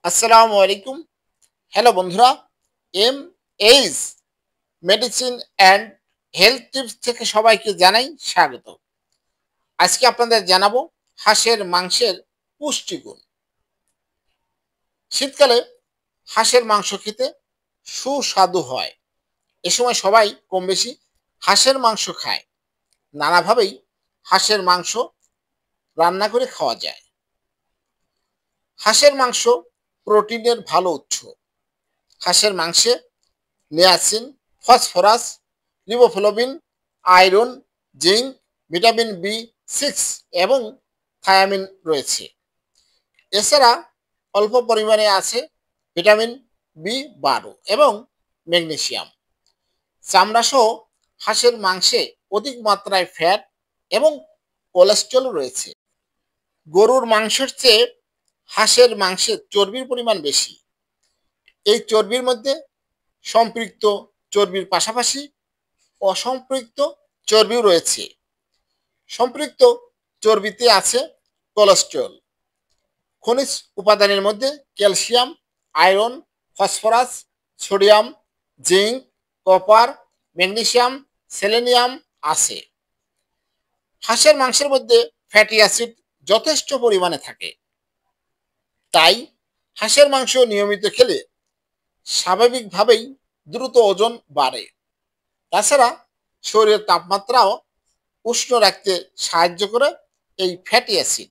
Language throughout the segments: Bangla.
আসসালামু আলাইকুম। হ্যালো বন্ধুরা, M H medicine and health tips থেকে সবাইকে জানাই স্বাগত। আজকে আপনাদের জানাবো হাঁসের মাংসের পুষ্টিগুণ। শীতকালে হাঁসের মাংস খেতে সুস্বাদু হয়। এ সময় সবাই কম বেশি হাঁসের মাংস খায়। নানাভাবেই হাঁসের মাংস রান্না করে খাওয়া যায়। হাঁসের মাংস প্রোটিনের ভালো উৎস। হাঁসের মাংসে niacin, phosphorus, riboflavin, iron, zinc, vitamin বি6 এবং থায়ামিন রয়েছে। এছাড়া অল্প পরিমাণে আছে ভিটামিন বি12 এবং ম্যাগনেসিয়াম। চামড়াসহ হাঁসের মাংসে অধিক মাত্রায় ফ্যাট এবং কোলেস্টেরল রয়েছে। গরুর মাংসের চেয়ে হাঁসের মাংসে চর্বির পরিমাণ বেশি। এই চর্বির মধ্যে সম্পৃক্ত চর্বির পাশাপাশি অসম্পৃক্ত চর্বিও রয়েছে। সম্পৃক্ত চর্বিতে আছে কোলেস্টেরল। খনিজ উপাদানের মধ্যে calcium, iron, phosphorus, sodium, zinc, copper, magnesium, selenium আছে। হাঁসের মাংসের মধ্যে ফ্যাটি অ্যাসিড যথেষ্ট পরিমাণে থাকে। তাই হাঁসের মাংস নিয়মিত খেলে স্বাভাবিকভাবেই দ্রুত ওজন বাড়ে। তাছাড়া শরীরের তাপমাত্রাও উষ্ণ রাখতে সাহায্য করে এই ফ্যাটি অ্যাসিড।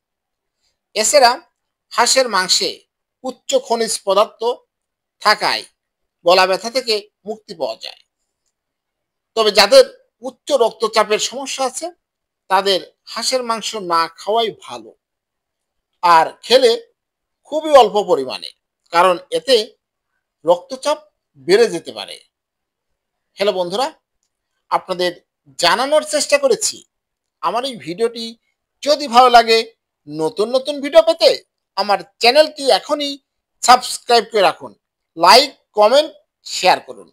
এছাড়া হাঁসের মাংসে উচ্চ খনিজ পদার্থ থাকায় গলা ব্যথা থেকে মুক্তি পাওয়া যায়। তবে যাদের উচ্চ রক্তচাপের সমস্যা আছে তাদের হাঁসের মাংস না খাওয়াই ভালো, আর খেলে খুবই অল্প পরিমাণে, কারণ এতে রক্তচাপ বেড়ে যেতে পারে। হ্যালো বন্ধুরা, আপনাদের জানানোর চেষ্টা করেছি। আমার এই ভিডিওটি যদি ভালো লাগে, নতুন নতুন ভিডিও পেতে আমার চ্যানেলটি এখনই সাবস্ক্রাইব করে রাখুন। লাইক, কমেন্ট, শেয়ার করুন।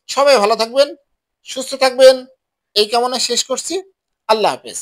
সবাই ভালো থাকবেন, সুস্থ থাকবেন, এই কামনা শেষ করছি। আল্লাহ হাফেজ।